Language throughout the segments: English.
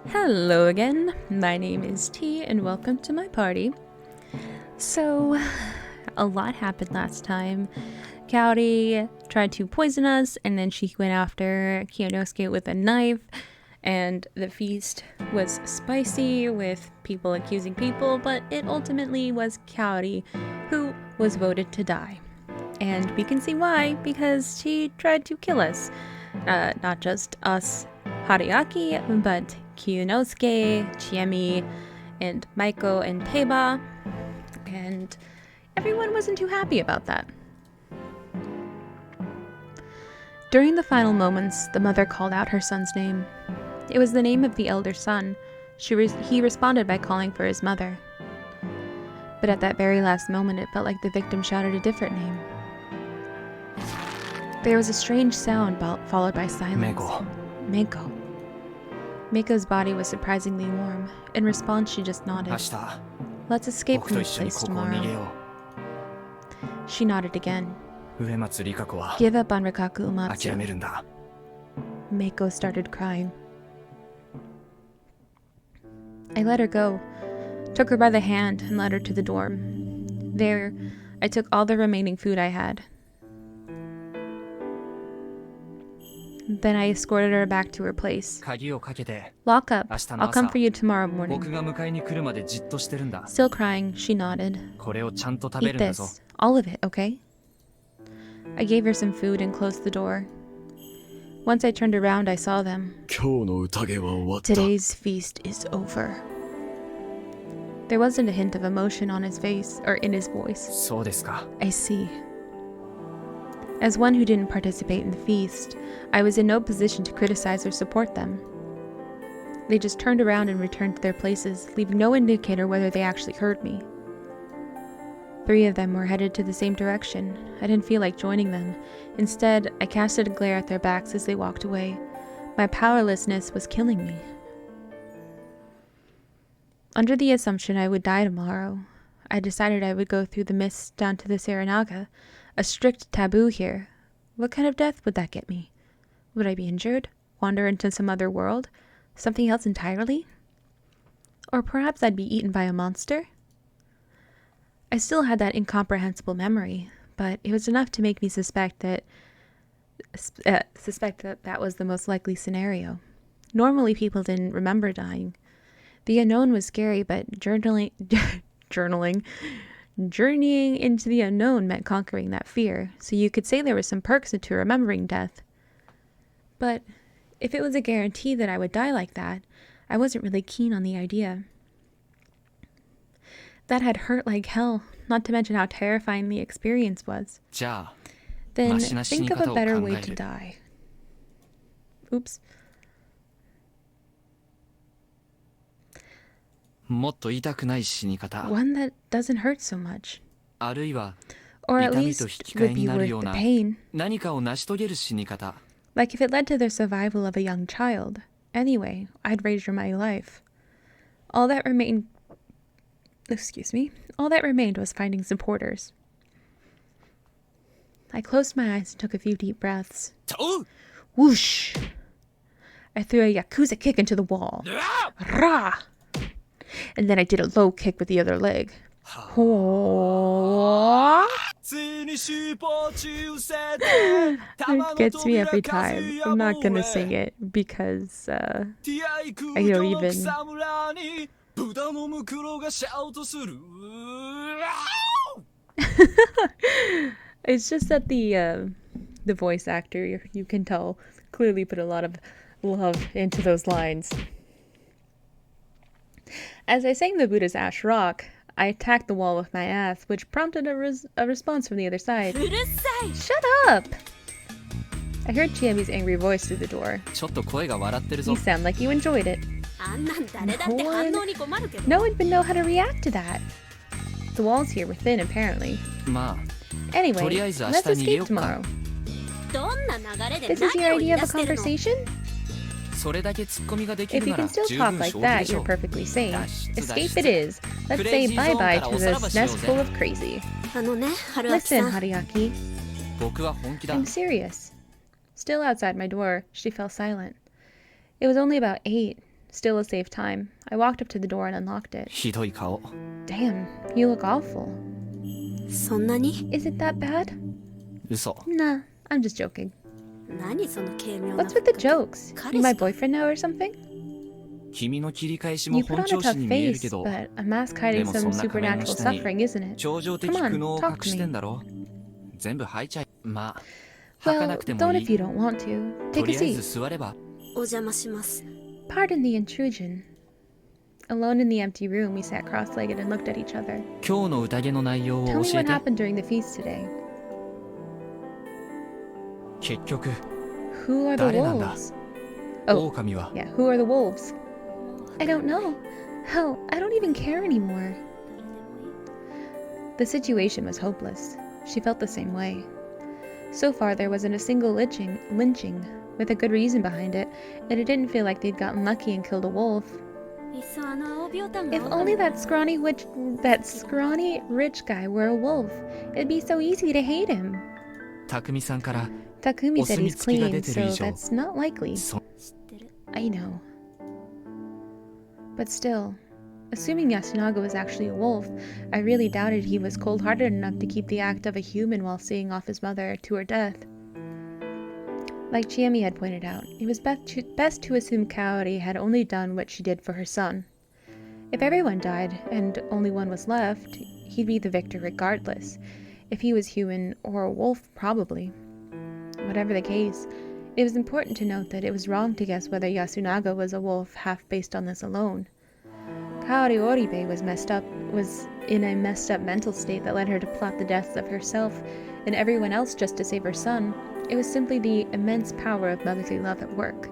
Hello again, my name is T and welcome to my party. So, a lot happened last time. Kaori tried to poison us and then she went after Kiyonosuke with a knife, and the feast was spicy with people accusing people, but it ultimately was Kaori who was voted to die. And we can see why, because she tried to kill us. Not just us, Haruaki, but Kiyonosuke, Chiemi, and Maiko and Teiba, and everyone wasn't too happy about that. During the final moments, the mother called out her son's name. It was the name of the elder son. He responded by calling for his mother. But at that very last moment, it felt like the victim shouted a different name. There was a strange sound followed by silence. Meiko. Meiko's body was surprisingly warm. In response, she just nodded. Let's escape from this place tomorrow. She nodded again. Give up on Rikaku Umatsu. Meiko started crying. I let her go, took her by the hand, and led her to the dorm. There, I took all the remaining food I had. Then I escorted her back to her place. Lock up. I'll come for you tomorrow morning. Still crying, she nodded. Eat this. All of it, okay? I gave her some food and closed the door. Once I turned around, I saw them. Today's feast is over. There wasn't a hint of emotion on his face, or in his voice. I see. As one who didn't participate in the feast, I was in no position to criticize or support them. They just turned around and returned to their places, leaving no indicator whether they actually heard me. 3 of them were headed to the same direction. I didn't feel like joining them. Instead, I casted a glare at their backs as they walked away. My powerlessness was killing me. Under the assumption I would die tomorrow, I decided I would go through the mist down to the Serenaga, a strict taboo here. What kind of death would that get me? Would I be injured? Wander into some other world? Something else entirely? Or perhaps I'd be eaten by a monster? I still had that incomprehensible memory, but it was enough to make me suspect that that was the most likely scenario. Normally people didn't remember dying. The unknown was scary, but journeying into the unknown meant conquering that fear, so you could say there was some perks to remembering death. But if it was a guarantee that I would die like that, I wasn't really keen on the idea. That had hurt like hell, not to mention how terrifying the experience was. Then think of a better way to die. Oops. One that doesn't hurt so much. Or at least would be worth the pain. Like if it led to the survival of a young child. Anyway, I'd wager my life. All that remained was finding supporters. I closed my eyes and took a few deep breaths. Whoosh! I threw a Yakuza kick into the wall. Rah! And then I did a low kick with the other leg. It gets me every time. I'm not gonna sing it because I don't even... It's just that the voice actor, you can tell, clearly put a lot of love into those lines. As I sang the Buddha's Ash Rock, I attacked the wall with my ass, which prompted a response from the other side. Shut up! I heard Chiemi's angry voice through the door. You sound like you enjoyed it. No one would know how to react to that. The walls here were thin, apparently. Anyway, let's escape tomorrow. This is your idea of a conversation? If you can still talk like that, you're perfectly sane. Escape it is. Let's say bye-bye to this nest full of crazy. Listen, Haruaki. I'm serious. Still outside my door, she fell silent. It was only about 8, Still a safe time. I walked up to the door and unlocked it. ひどい顔。 Damn, you look awful. そんなに? Is it that bad? 嘘。 Nah, I'm just joking. 何その軽妙な What's with the jokes? You my boyfriend now or something? 君の切り返しも You put 本 on a 調子 tough に見える face, けど、 but a mask hiding でも some そんな仮面の supernatural 下に suffering, isn't it? 超常的 Come on, 苦悩を talk 隠 to してん me. だろ。全部吐いちゃい。まあ、吐か Well, なくても don't い if you い。 don't want to. と Take a りあえず seat. 座れば。お邪魔します Pardon the intrusion. Alone in the empty room, we sat cross-legged and looked at each other. 今日の宴の内容を Tell me 教え what て。 happened during the feast today. 結局、 Who are the 誰なんだ wolves? Oh, 狼は。 yeah, who are the wolves? I don't know. Hell, I don't even care anymore. The situation was hopeless. She felt the same way. So far, there wasn't a single lynching, with a good reason behind it, and it didn't feel like they'd gotten lucky and killed a wolf. いっそあの青びょうたんが If only that scrawny rich guy were a wolf, it'd be so easy to hate him. 匠さんから、 Takumi said he's お墨付きが clean, 出てる以 so 上。 that's not likely. そ 知ってる I know. But still, assuming Yasunaga was actually a wolf, I really doubted he was cold-hearted enough to keep the act of a human while seeing off his mother to her death. Like Chiemi had pointed out, it was best to assume Kaori had only done what she did for her son. If everyone died and only one was left, he'd be the victor regardless. If he was human or a wolf, probably. Whatever the case, it was important to note that it was wrong to guess whether Yasunaga was a wolf half based on this alone. Kaori Oribe was in a messed up mental state that led her to plot the deaths of herself and everyone else just to save her son. It was simply the immense power of motherly love at work.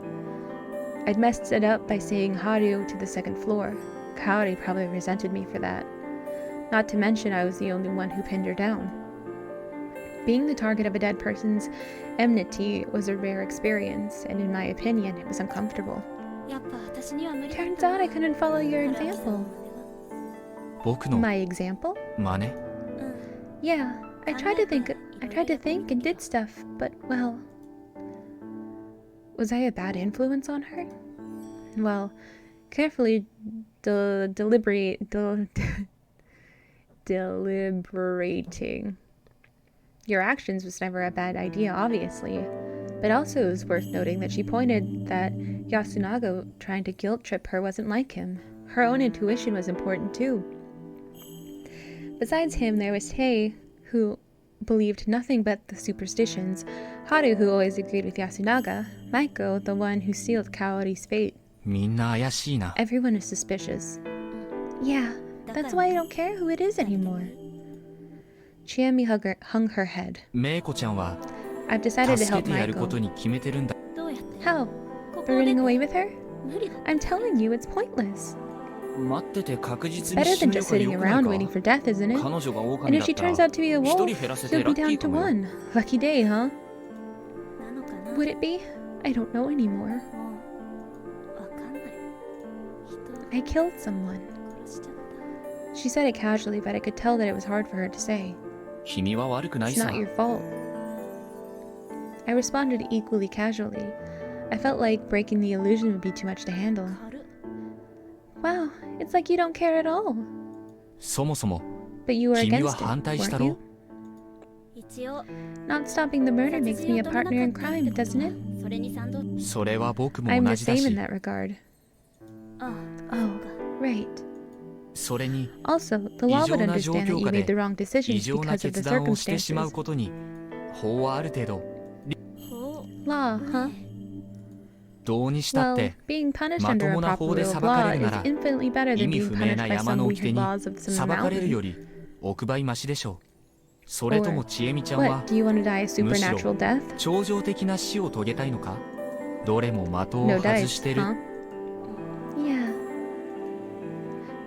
I'd messed it up by saying Haru to the second floor. Kaori probably resented me for that. Not to mention I was the only one who pinned her down. Being the target of a dead person's enmity was a rare experience, and in my opinion, it was uncomfortable. やっぱ私には無理だった Turns out I couldn't follow your example. 僕の My example? 真似 Yeah, I tried to think and did stuff, but well... Was I a bad influence on her? Well, carefully deliberating your actions was never a bad idea, obviously. But also it was worth noting that she pointed that Yasunaga trying to guilt trip her wasn't like him. Her own intuition was important too. Besides him, there was Tei, who believed nothing but the superstitions, Haru, who always agreed with Yasunaga, Maiko, the one who sealed Kaori's fate. みんな怪しいな。 Everyone is suspicious. Yeah, that's why I don't care who it is anymore. Chiemi hung her head. メイコちゃんは I've decided to 助け help てやること Maiko. に決めてるんだ。どうやって How? ここ For で running away with her? 無理だ I'm telling you, it's pointless. 待ってて確実に Better 死 than ぬよ just り sitting 良くない around か waiting for death, isn't it? 彼女が And 狼 if だっ she たら turns out to be a 一 wolf, 人減らせて she'll ラ be ッキ down ーか to もよ。 one. Lucky day, huh? なのかな Would it be? I don't know anymore. もうわかんない人 I killed someone. 殺しちゃった She said it casually, but I could tell that it was hard for her to say. 君は悪くない It's さ not。your fault. I responded equally casually. I felt like breaking the illusion would be too much to handle. 軽っ Wow, it's like you don't care at all. そもそも But you were 君は against 反 it, 対した weren't ろ you? 一応 Not stopping the murder makes me a partner in crime, doesn't it? それに賛同それは僕も I'm 同 the じだ same in し。 that regard. あ Oh, right. それに Also, the 異 law 常 would な状 understand that 況 you 下 made the で wrong 異 decisions 常な because of the 決断をしてしまう circumstances. ことに法はある程度ほ Law, huh? どうにしたっ Well, て being punished まと under も a な proper 法で rule 裁 of か law れるな is ら infinitely better 意 than 味 being 不明な punished by 山 some の weird 掟に laws of some 裁かれるよ mountain. り億倍マシでしょう。それともちえみちゃんは What, do you want to die a むしろ supernatural death? 超常的な死を遂げたいのか。どれも的を No 外 dice, してる。 huh? Yeah.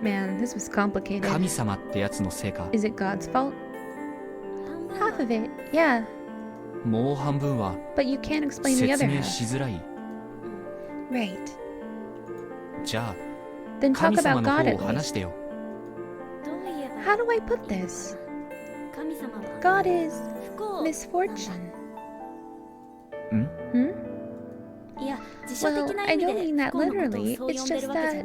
Man, this was complicated. 神様ってやつのせいか。 Is it God's fault? う半分 Half は of it, yeah. もう半分は But you can't explain the 説 other 明 half. しづらい。 Right. じゃあ Then talk 神様 about の God 方 at を話 least. してよ。どう言えば How do I put this? 神様は God is 不幸 misfortune. ん Hmm? いや Well, I don't mean that literally. It's just that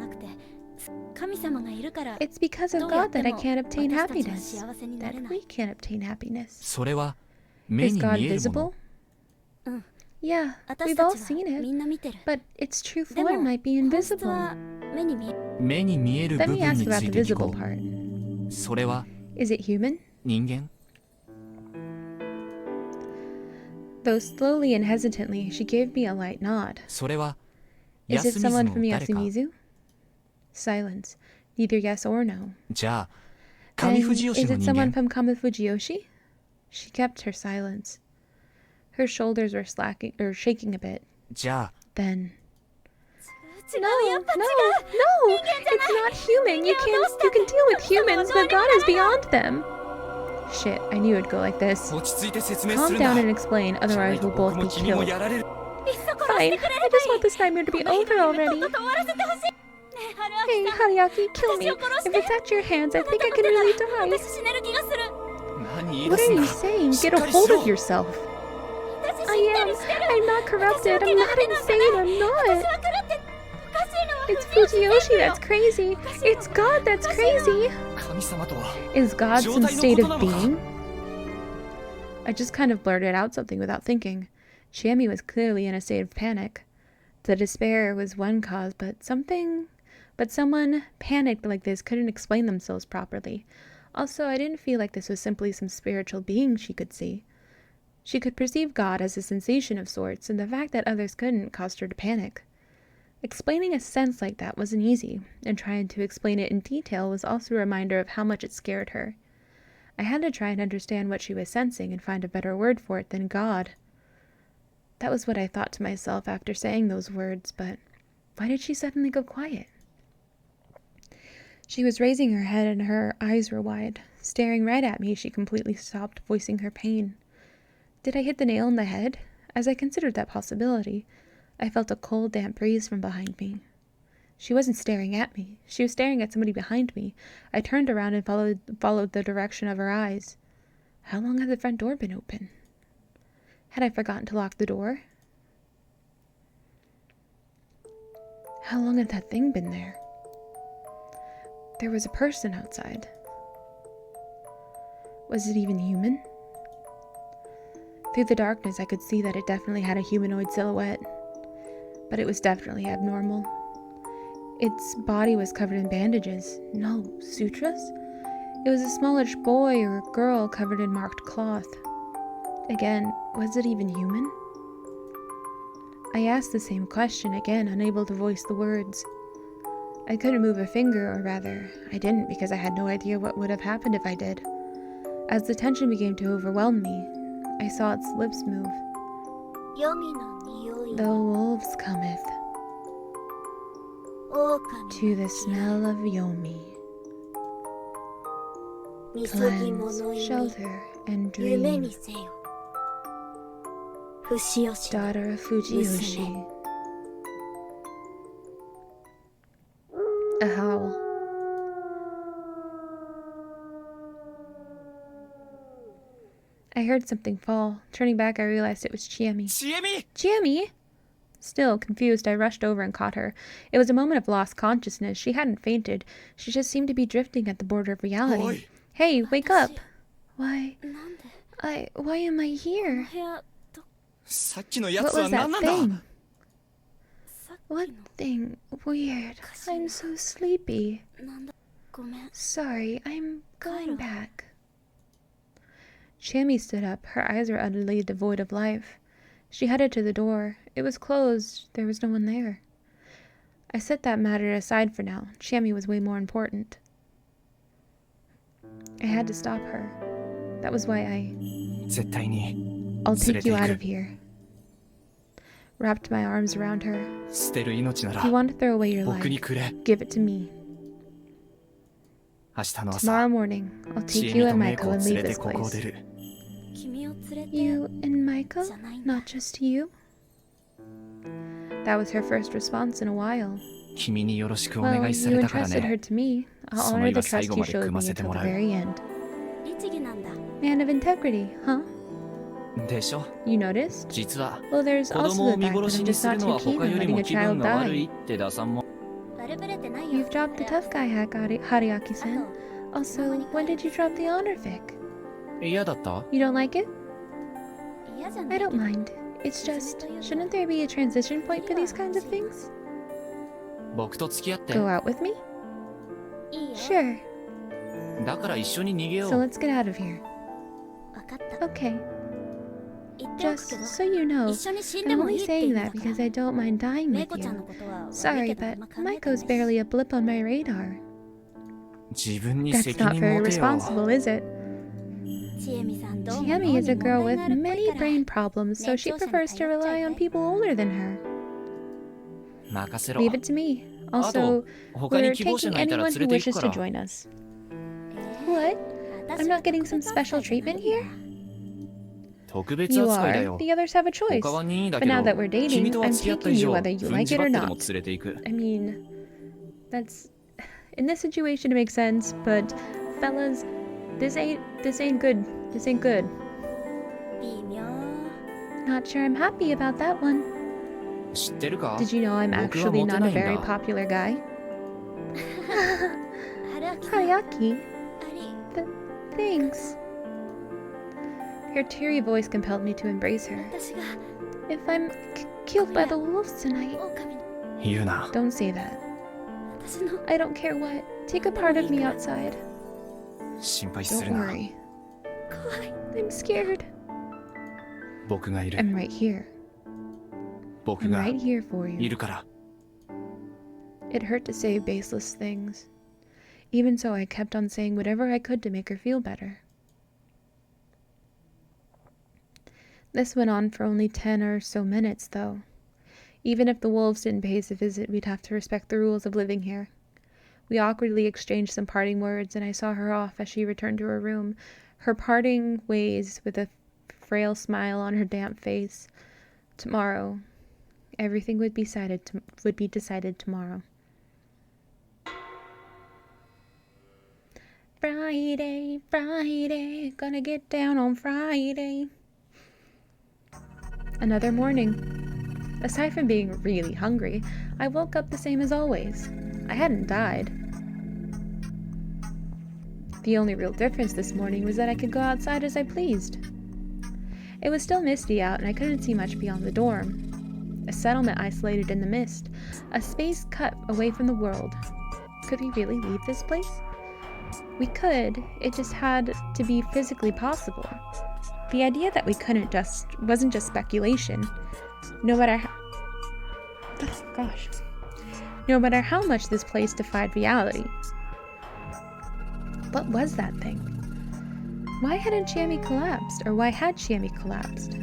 it's because of God that I can't obtain happiness. That we can't obtain happiness. それは目 Is に God 見えるも visible? の。 Yeah, we've all seen it. But its true form might be invisible. 目に見える Let 部 me 分 ask に you つ about い the て聞こ visible う。 part. それは Is it human? 人間？ Though slowly and hesitantly, she gave me a light nod. それは Is it 休みず someone の from 誰か？ Yasumizu? Silence. Neither yes or no. じゃあ Then, 上藤吉 is の it 人 someone 間？ from Kamifujiyoshi? She kept her silence. Her shoulders were shaking a bit. じゃあ Then, no, no, no! It's not human. You can deal with humans, but God is beyond them. Shit, I knew it'd go like this. 落ち着いて説明す Calm るんだ。 down and explain, じゃない otherwise と we'll 僕 both も be 君も killed. やられる。 Fine, I just want this nightmare to be over already. Hey, Haruaki, kill me. If it's at your hands, I think I can really die. 何言い What 出す are ん you だ。 saying? しっ Get か a り hold しろ。 of yourself. I'm not corrupted. I'm not insane. I'm not. It's Fujiyoshi that's crazy. It's God that's crazy. 神様とは Is God some 状態の state ことな of のか。 being? I just kind of blurted out something without thinking. Chiemi was clearly in a state of panic. The despair was one cause, but someone panicked like this couldn't explain themselves properly. Also, I didn't feel like this was simply some spiritual being she could see. She could perceive God as a sensation of sorts, and the fact that others couldn't caused her to panic. Explaining a sense like that wasn't easy, and trying to explain it in detail was also a reminder of how much it scared her. I had to try and understand what she was sensing and find a better word for it than God. That was what I thought to myself after saying those words, but why did she suddenly go quiet? She was raising her head and her eyes were wide. Staring right at me, she completely stopped voicing her pain. Did I hit the nail on the head? As I considered that possibility, I felt a cold, damp breeze from behind me. She wasn't staring at me. She was staring at somebody behind me. I turned around and followed the direction of her eyes. How long had the front door been open? Had I forgotten to lock the door? How long had that thing been there? There was a person outside. Was it even human? Through the darkness, I could see that it definitely had a humanoid silhouette, but it was definitely abnormal. Its body was covered in bandages. No, sutras? It was a smallish boy or girl covered in marked cloth. Again, was it even human? I asked the same question again, unable to voice the words. I couldn't move a finger, or rather, I didn't because I had no idea what would have happened if I did. As the tension began to overwhelm me, I saw its lips move. The wolves cometh to the smell of Yomi. Cleanse, shelter, and dream. Daughter of Fujiyoshi. A howl. I heard something fall. Turning back, I realized it was Chiemi. Chiemi! Chiemi! Still confused, I rushed over and caught her. It was a moment of lost consciousness. She hadn't fainted. She just seemed to be drifting at the border of reality. Oi. Hey, wake up! Why am I here? さっきのや What つは was 何 that なんだ。 thing? What thing? Weird. I'm so sleepy. Sorry, I'm going back. Chiemi stood up. Her eyes were utterly devoid of life. She headed to the door. It was closed. There was no one there. I set that matter aside for now. Chiemi was way more important. I had to stop her. That was why 絶対に I'll 連れ take て you 行 out of く。 here. Wrapped my arms around her. 捨てる命な If ら you want to throw away your 僕に life, くれ。 give it to me. 明日の Tomorrow 朝 morning, I'll チ take エミ you と and メイコ Maiko を and 連 leave れて this ここを place. 出る。 You and Maiko? Not just you? That was her first response in a while. 君によろしくお Well, 願いさ you れたから entrusted her ね。 to me. I'll その honor 意 the は最 trust 後 you まで showed 組ま me せて until も the らう。 very end. Man of integrity, huh? でしょ You noticed? 実は Well, there's 子 also 供を the 見 fact that 殺し I'm に just する not の too は keen 他 on より letting も a 気分 child が悪 die. いって打算も 悪ぶれてないよ You've dropped the tough guy hack, Haruaki-san. Also, when did you drop the honor fic? 嫌だった You don't like it? 嫌じゃな I いけ don't ど mind. It's just, shouldn't there be a transition point for these kinds of things? 僕と付き合って Go out with me? いいよ Sure. だから一緒に逃げよ So う let's get out of here. わかった Okay. 言っておくけ Just ど so you know, 一緒に死んで I'm もい only いって言 saying うんだ that から because I don't mind dying メイ with コちゃん you. のことは悪い Sorry, けどあ but んま考えてない Maiko's barely a blip on my radar. 自分に That's 責 not 任 very 持てよ responsible, is it? ちえみさんどうも Chiemi is a 脳 girl に問題 with があるっぽ many いから brain problems, so she prefers to rely on people older than her. 任せろ Leave it to me. Also, 他に we're 希望者 taking がいたら anyone 連 who れて行 wishes くか to ら join us. え What? ー I'm not getting some special treatment here? 特別 You 扱いだ are. よ The others have a choice. 他は任意だ But け now ど that we're 君 dating, とは I'm 付き合った taking 以 you 上 whether you 踏ん like じ it ば or ってでも not. 連れて行く I mean, that's... In this situation, it makes sense, but fellas, this ain't good. This ain't good. 微妙 Not sure I'm happy about that one. 知ってるか Did you know I'm 僕は actually モテ not な a いん very だ popular guy? 春秋さん Haruaki, あり thanks. Her teary voice compelled me to embrace her. 私が If I'm killed by the wolves tonight, 狼の言うな don't say that. 私の I don't care what. Take a part of me outside. 心配す Don't るな worry. 怖い I'm scared. 僕がいる I'm right here. 僕 I'm が right here for い you. るから It hurt to say baseless things. Even so, I kept on saying whatever I could to make her feel better. This went on for only 10 or so minutes, though. Even if the wolves didn't pay us a visit, we'd have to respect the rules of living here. We awkwardly exchanged some parting words, and I saw her off as she returned to her room, her parting ways with a frail smile on her damp face. Tomorrow, everything would be decided tomorrow. Friday, Friday, gonna get down on Friday. Another morning. Aside from being really hungry, I woke up the same as always. I hadn't died. The only real difference this morning was that I could go outside as I pleased. It was still misty out and I couldn't see much beyond the dorm. A settlement isolated in the mist, a space cut away from the world. Could we really leave this place? We could, it just had to be physically possible. The idea that we couldn't wasn't just speculation. No matter how much this place defied reality. What was that thing? Why hadn't Chiemi collapsed? Or why had Chiemi collapsed?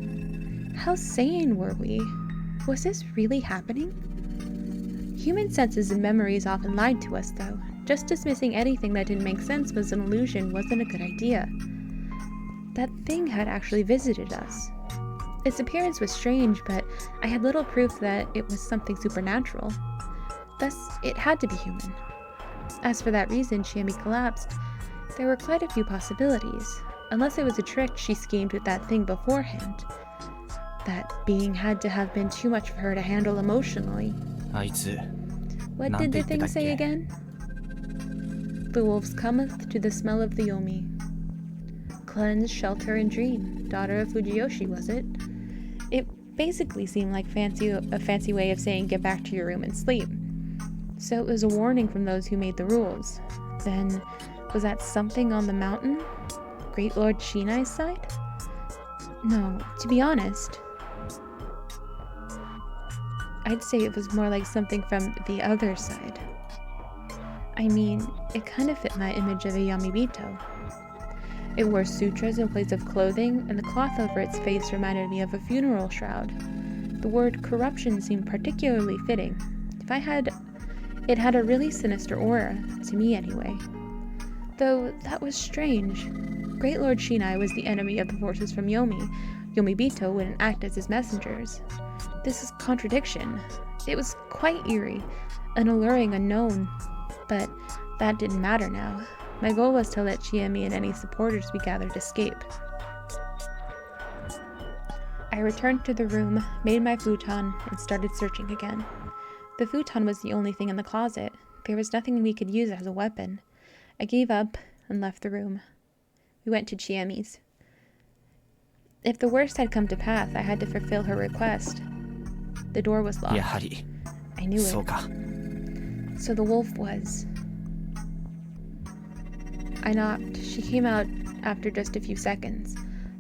How sane were we? Was this really happening? Human senses and memories often lied to us, though. Just dismissing anything that didn't make sense was an illusion wasn't a good idea. That thing had actually visited us. Its appearance was strange, but I had little proof that it was something supernatural. Thus, it had to be human. As for that reason Chiemi collapsed, there were quite a few possibilities, unless it was a trick she schemed with that thing beforehand. That being had to have been too much for her to handle emotionally. あいつ What did the thing say again? The wolves cometh to the smell of the yomi. Cleanse, shelter, and dream. Daughter of Fujiyoshi, was it? It basically seemed like a fancy way of saying get back to your room and sleep. So it was a warning from those who made the rules. Then, was that something on the mountain? Great Lord Shinai's side? No, to be honest, I'd say it was more like something from the other side. I mean, it kind of fit my image of a Yamibito. It wore sutras in place of clothing, and the cloth over its face reminded me of a funeral shroud. The word corruption seemed particularly fitting. It had a really sinister aura, to me anyway. Though that was strange. Great Lord Shinai was the enemy of the forces from Yomi. Yomibito wouldn't act as his messengers. This is contradiction. It was quite eerie, an alluring unknown. But that didn't matter now. My goal was to let Chiemi and any supporters we gathered escape. I returned to the room, made my futon, and started searching again. The futon was the only thing in the closet. There was nothing we could use as a weapon. I gave up and left the room. We went to Chiemi's. If the worst had come to pass, I had to fulfill her request. The door was locked. I knew it. So the wolf was. I knocked. She came out after just a few seconds.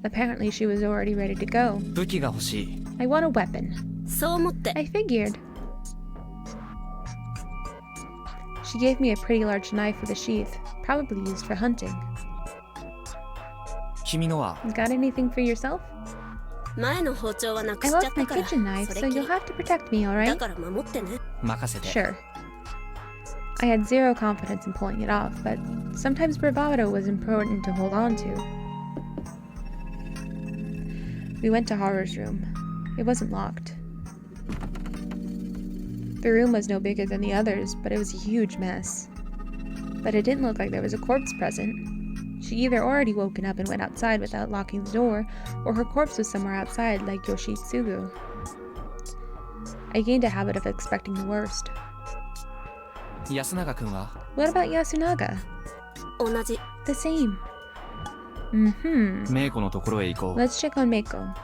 Apparently, she was already ready to go. I want a weapon. I figured. She gave me a pretty large knife with a sheath, probably used for hunting. Got anything for yourself? I lost my kitchen knife, so you'll have to protect me, alright? Sure. I had zero confidence in pulling it off, but sometimes bravado was important to hold on to. We went to Haru's room. It wasn't locked. The room was no bigger than the others, but it was a huge mess. But it didn't look like there was a corpse present. She either already woken up and went outside without locking the door, or her corpse was somewhere outside like Yoshitsugu. I gained a habit of expecting the worst. What about Yasunaga? The same. Let's check on Meiko.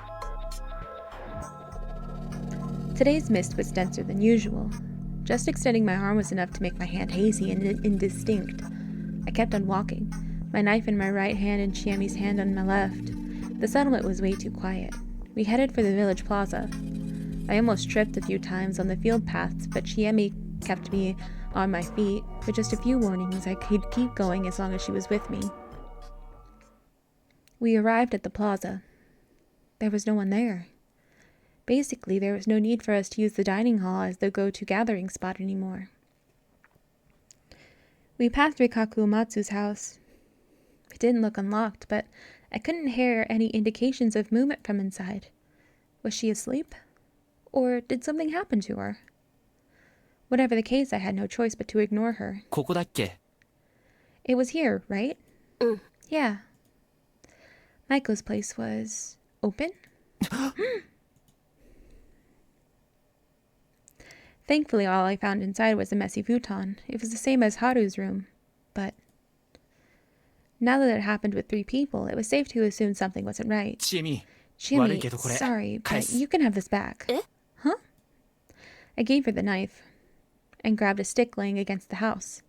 Today's mist was denser than usual. Just extending my arm was enough to make my hand hazy and indistinct. I kept on walking, my knife in my right hand and Chiemi's hand on my left. The settlement was way too quiet. We headed for the village plaza. I almost tripped a few times on the field paths, but Chiemi kept me on my feet. With just a few warnings, I could keep going as long as she was with me. We arrived at the plaza. There was no one there. Basically, there was no need for us to use the dining hall as the go-to gathering spot anymore. We passed Rikaku Matsu's house. It didn't look unlocked, but I couldn't hear any indications of movement from inside. Was she asleep? Or did something happen to her? Whatever the case, I had no choice but to ignore her. It was here, right? Yeah. Maiko's place was open? Thankfully, all I found inside was a messy futon. It was the same as Haru's room. But now that it happened with 3 people, it was safe to assume something wasn't right. Chiemi, sorry, but you can have this back. Huh? I gave her the knife and grabbed a stick laying against the house.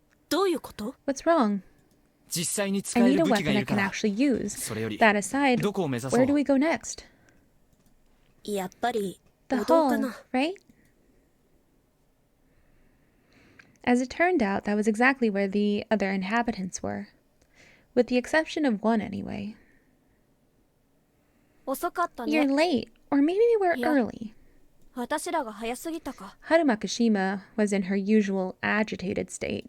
What's wrong? I need a weapon I can actually use. That aside, where do we go next? The hall, right? As it turned out, that was exactly where the other inhabitants were. With the exception of one, anyway. You're late, or maybe we were early. Haru Makishima was in her usual agitated state.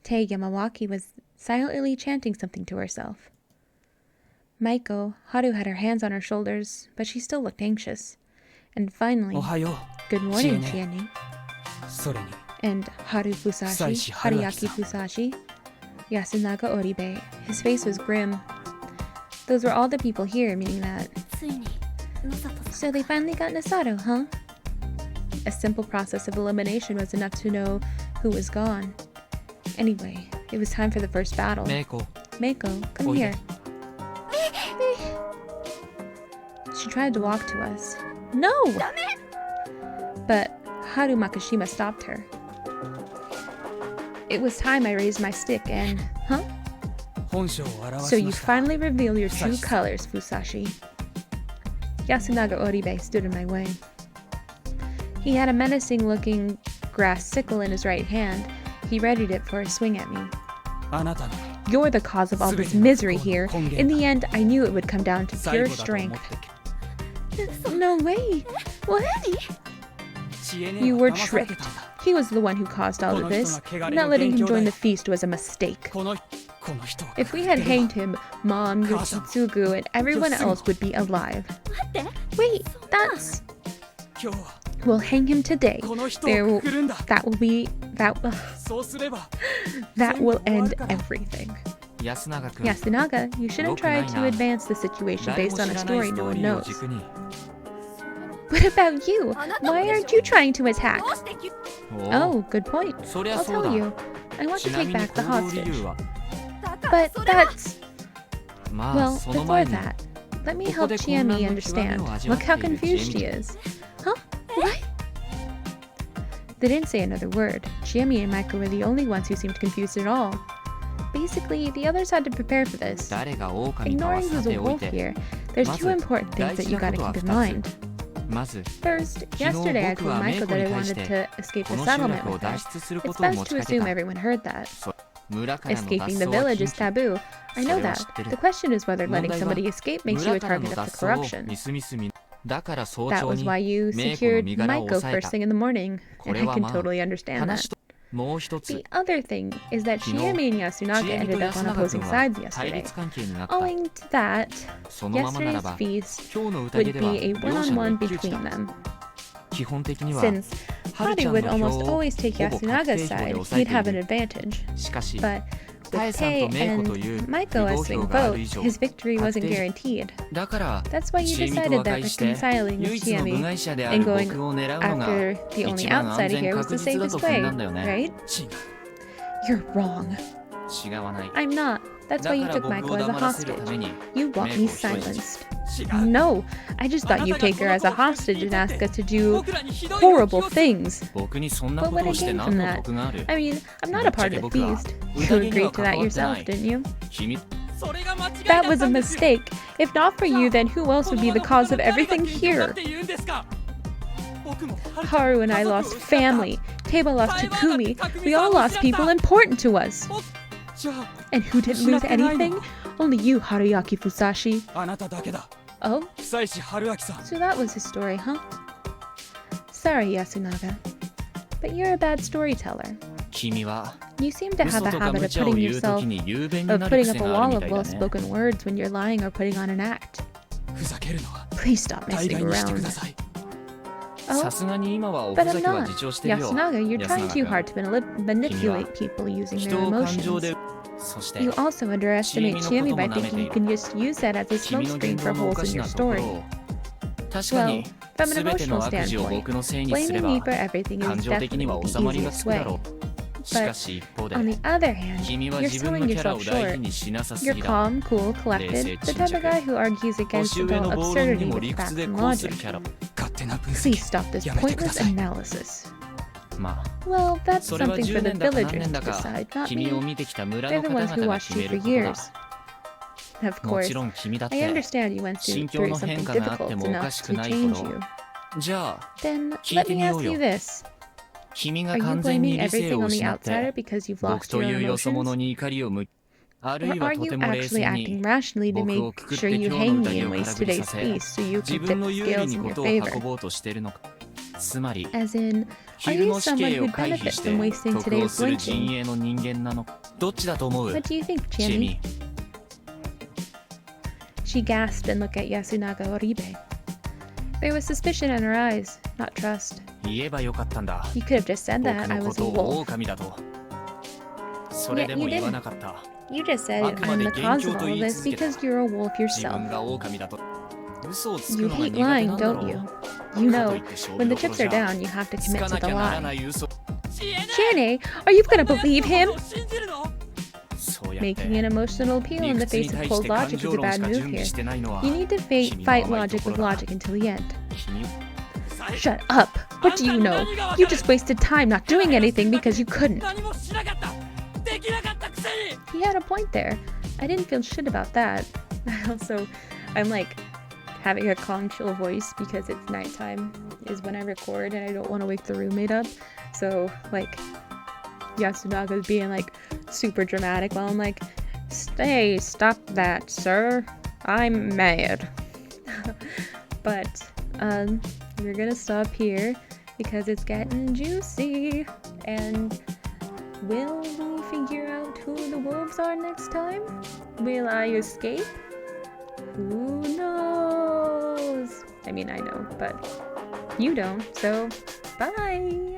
Tei Yamawaki was silently chanting something to herself. Maiko, Haru had her hands on her shoulders, but she still looked anxious. And finally, good morning, Chieni. And Haru Fusashi, Haruaki Fusashi, Yasunaga Oribe. His face was grim. Those were all the people here, meaning that... So they finally got Nasato, huh? A simple process of elimination was enough to know who was gone. Anyway, it was time for the first battle. Meiko, come here. She tried to walk to us. No! But Haru Makishima stopped her. It was time I raised my stick and... Huh? So you finally reveal your true colors, Fusashi. Yasunaga Oribe stood in my way. He had a menacing-looking grass sickle in his right hand. He readied it for a swing at me. You're the cause of all this misery here. In the end, I knew it would come down to pure strength. No way! What? You were tricked. He was the one who caused all of this. Not letting him join the feast was a mistake. If we had hanged him, Mom, Yoshitsugu, and everyone else would be alive. Wait, that's... We'll hang him today. That will end everything. Yasunaga, you shouldn't try to advance the situation based on a story no one knows. What about you? Why aren't you trying to attack? Oh, good point. I'll tell you. I want to take back the hostage. But that's... Well, before that, let me help Chiemi understand. Look how confused she is. Huh? What? They didn't say another word. Chiemi and Maiko were the only ones who seemed confused at all. Basically, the others had to prepare for this. Ignoring who's a wolf here, there's two important things that you gotta keep in mind. First, yesterday I told Maiko that I wanted to escape the settlement with her. It's best to assume everyone heard that. Escaping the village is taboo. I know that. The question is whether letting somebody escape makes you a target of the corruption. That was why you secured Maiko first thing in the morning, and I can totally understand that. The other thing is that Chiemi and Yasunaga ended up on opposing sides yesterday. Owing to that, yesterday's feast would be a one-on-one between them. Since Haru would almost always take Yasunaga's side, he'd have an advantage. But with Tei and Maiko as swing vote, his victory wasn't guaranteed. That's why you decided that reconciling with Chiemi and going after the only outsider here was the safest way, right? You're wrong. I'm not. That's why you took Maiko as a hostage. You want me silenced. No, I just thought you'd take her as a hostage and ask us to do horrible things. But what I gained from that? I mean, I'm not a part of the feast. You agreed to that yourself, didn't you? That was a mistake. If not for you, then who else would be the cause of everything here? Haru and I lost family. Teiba lost Takumi. We all lost people important to us. And who didn't lose anything? Only you, Haruaki Fusashi. Oh? So that was his story, huh? Sorry, Yasunaga. But you're a bad storyteller. You seem to have a habit of putting up a wall of well-spoken words when you're lying or putting on an act. Please stop messing around. Oh? But I'm not. Yasunaga, you're trying too hard to manipulate people using their emotions. You also underestimate Chiemi by thinking you can just use that as a smokescreen for holes in your story. Well, from an emotional standpoint, blaming me for everything is definitely the easiest way. But, on the other hand, you're selling yourself short. You're calm, cool, collected, the type of guy who argues against adult absurdity with facts and logic. Please stop this pointless analysis. Well, that's something for the villagers to decide, not me. They're the ones who watched you for years. Of course, I understand you went through something difficult enough to change you. Then, let me ask you this. Are you blaming everything on the outsider because you've lost your emotions? Or are you actually acting rationally to make sure you hang me and waste today's feast so you can tip the scales in your favor? As in, are you someone who'd benefit from wasting today's lynching? What do you think, Chiemi? She gasped and looked at Yasunaga Oribe. There was suspicion in her eyes, not trust. You could have just said that I was a wolf. Yet you didn't. You just said I'm the cause of all of this because you're a wolf yourself. You hate lying, don't you? You know, when the chips are down, you have to commit to the lie. Chiene, are you gonna believe him? Making an emotional appeal in the face of cold logic is a bad move here. You need to fight logic with logic until the end. Shut up! What do you know? You just wasted time not doing anything because you couldn't. He had a point there. I didn't feel shit about that. I'm like having a calm, chill voice because it's nighttime is when I record and I don't want to wake the roommate up. So like Yasunaga's being like super dramatic while I'm like, "Stay, stop that, sir. I'm mad." But we're gonna stop here because it's getting juicy. And will we figure out who the wolves are next time? Will I escape? Who knows? I mean, I know, but you don't, so bye!